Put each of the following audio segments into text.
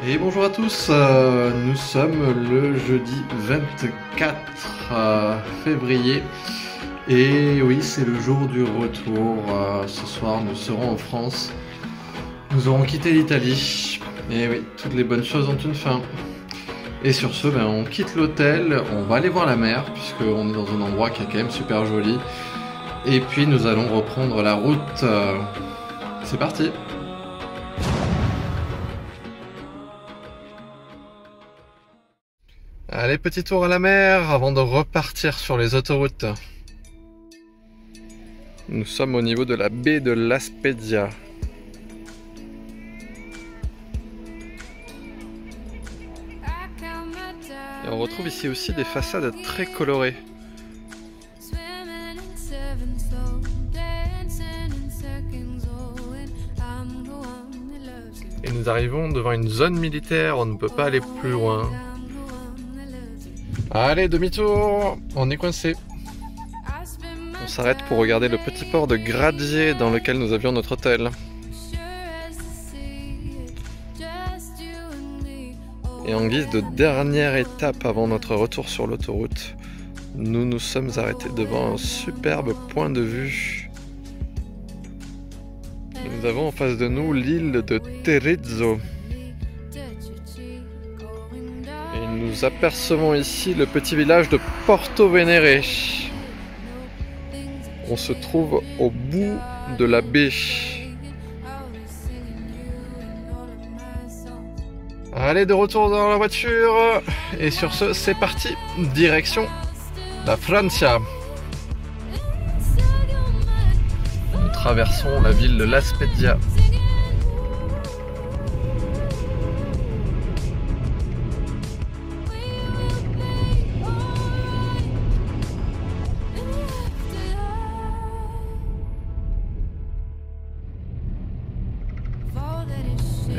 Et bonjour à tous, nous sommes le jeudi 24 février et oui, c'est le jour du retour. Ce soir nous serons en France, nous aurons quitté l'Italie et oui, toutes les bonnes choses ont une fin. Et sur ce, on quitte l'hôtel, on va aller voir la mer puisqu'on est dans un endroit qui est quand même super joli et puis nous allons reprendre la route. C'est parti! Allez, petit tour à la mer avant de repartir sur les autoroutes. Nous sommes au niveau de la baie de La Spezia. Et on retrouve ici aussi des façades très colorées. Et nous arrivons devant une zone militaire, on ne peut pas aller plus loin. Allez, demi-tour, on est coincé. On s'arrête pour regarder le petit port de Gradzie dans lequel nous avions notre hôtel. Et en guise de dernière étape avant notre retour sur l'autoroute, nous nous sommes arrêtés devant un superbe point de vue. Nous avons en face de nous l'île de Terezzo. Et nous apercevons ici le petit village de Porto Venere. On se trouve au bout de la baie. Allez, de retour dans la voiture. Et sur ce, c'est parti. Direction la Francia. Nous traversons la ville de La Spezia.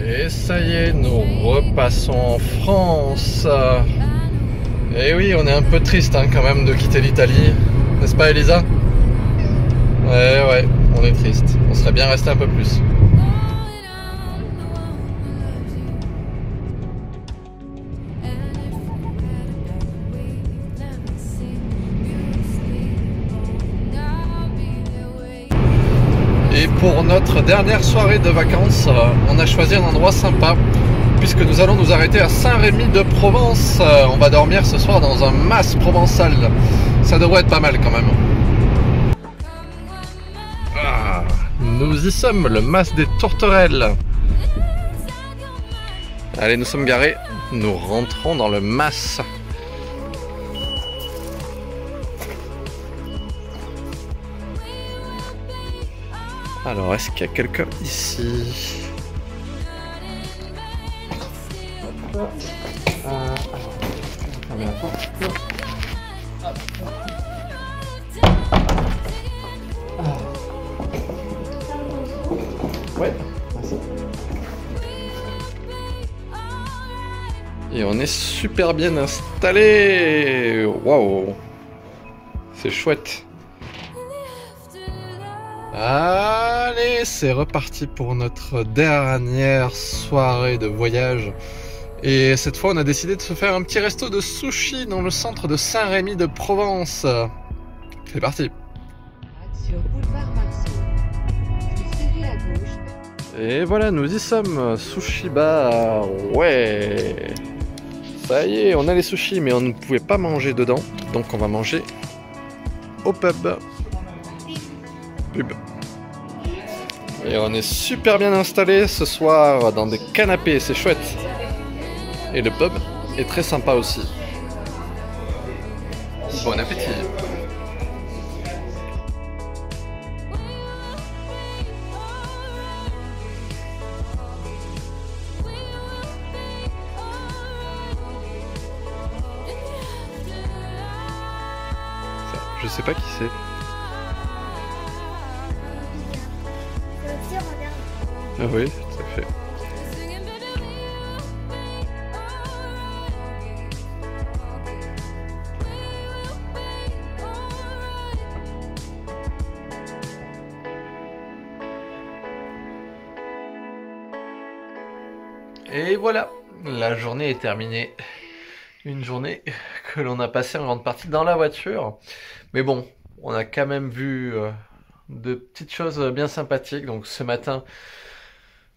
Et ça y est, nous repassons en France. Et oui, on est un peu triste quand même de quitter l'Italie. N'est-ce pas, Elisa? Ouais, on est triste. On serait bien resté un peu plus. Et pour notre dernière soirée de vacances, on a choisi un endroit sympa puisque nous allons nous arrêter à Saint-Rémy de Provence. On va dormir ce soir dans un mas provençal. Ça devrait être pas mal quand même. Ah, nous y sommes, le mas des Tourterelles. Allez, nous sommes garés. Nous rentrons dans le mas. Alors, est-ce qu'il y a quelqu'un ici? Hop. Alors, je vais fermer la porte. Ouais, merci. Et on est super bien installé. Waouh, c'est chouette. Allez, c'est reparti pour notre dernière soirée de voyage. Et cette fois, on a décidé de se faire un petit resto de sushi dans le centre de Saint-Rémy de Provence. C'est parti. Et voilà, nous y sommes. Sushi bar. Ouais. Ça y est, on a les sushis, mais on ne pouvait pas manger dedans. Donc on va manger au pub. Et on est super bien installé ce soir dans des canapés, c'est chouette. Et le pub est très sympa aussi. Bon appétit. Ça, je sais pas qui c'est. Ah oui, tout à fait. Et voilà, La journée est terminée. Une journée que l'on a passée en grande partie dans la voiture. Mais bon, on a quand même vu de petites choses bien sympathiques. Donc ce matin,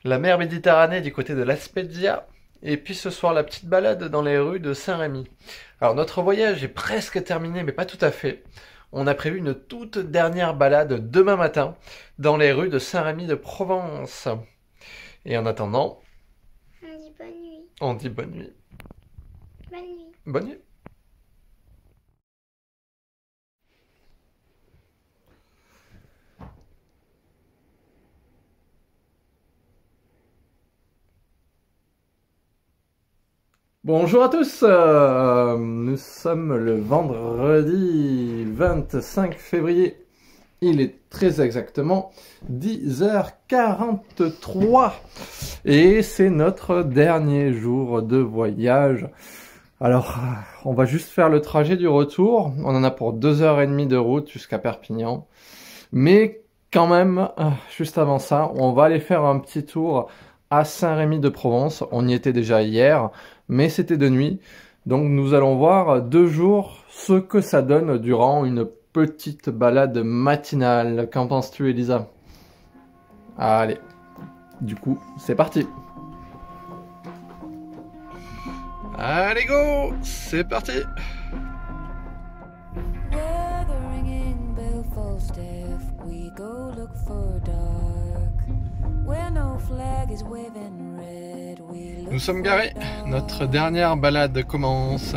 la mer Méditerranée du côté de La Spezia. Et puis ce soir, la petite balade dans les rues de Saint-Rémy. Alors notre voyage est presque terminé, mais pas tout à fait. On a prévu une toute dernière balade demain matin dans les rues de Saint-Rémy de Provence. Et en attendant, on dit bonne nuit. On dit bonne nuit. Bonne nuit. Bonne nuit. Bonjour à tous, nous sommes le vendredi 25 février, il est très exactement 10h43 et c'est notre dernier jour de voyage. Alors on va juste faire le trajet du retour, on en a pour 2h30 de route jusqu'à Perpignan, mais quand même, juste avant ça, on va aller faire un petit tour à Saint-Rémy de Provence. On y était déjà hier, mais c'était de nuit. Donc nous allons voir 2 jours ce que ça donne durant une petite balade matinale. Qu'en penses-tu, Elisa? Allez, du coup, c'est parti. Allez go, c'est parti. Nous sommes garés, notre dernière balade commence.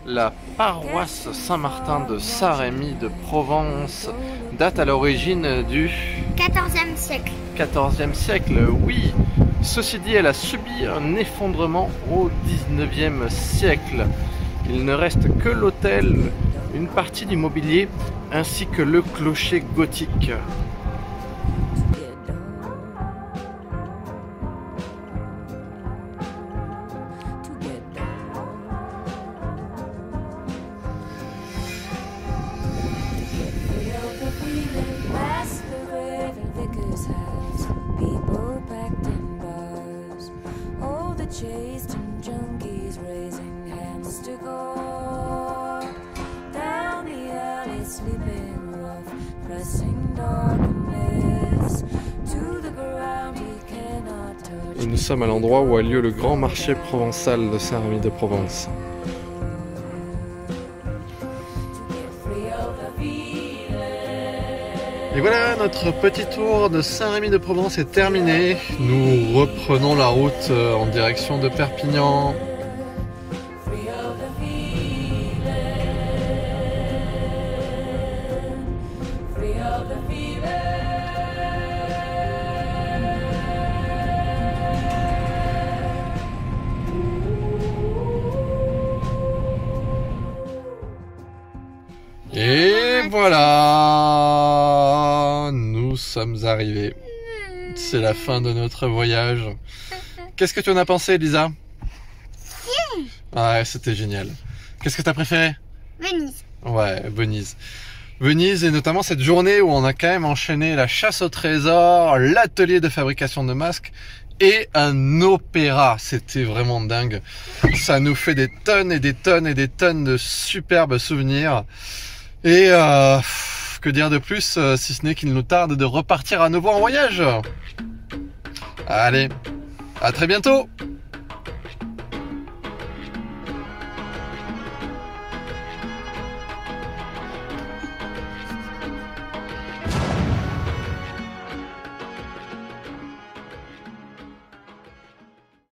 La paroisse Saint-Martin de Saint-Rémy de Provence date à l'origine du 14e siècle. 14e siècle, oui. Ceci dit, elle a subi un effondrement au 19e siècle. Il ne reste que l'autel, une partie du mobilier ainsi que le clocher gothique. Et nous sommes à l'endroit où a lieu le grand marché provençal de Saint-Rémy de Provence. Et voilà, notre petit tour de Saint-Rémy de Provence est terminé. Nous reprenons la route en direction de Perpignan. Et voilà, nous sommes arrivés. C'est la fin de notre voyage. Qu'est-ce que tu en as pensé, Elisa? Ouais, c'était génial. Qu'est-ce que tu as préféré? Venise. Ouais, Venise. Venise, et notamment cette journée où on a quand même enchaîné la chasse au trésor, l'atelier de fabrication de masques et un opéra. C'était vraiment dingue. Ça nous fait des tonnes et des tonnes et des tonnes de superbes souvenirs. Et que dire de plus, si ce n'est qu'il nous tarde de repartir à nouveau en voyage. Allez, à très bientôt.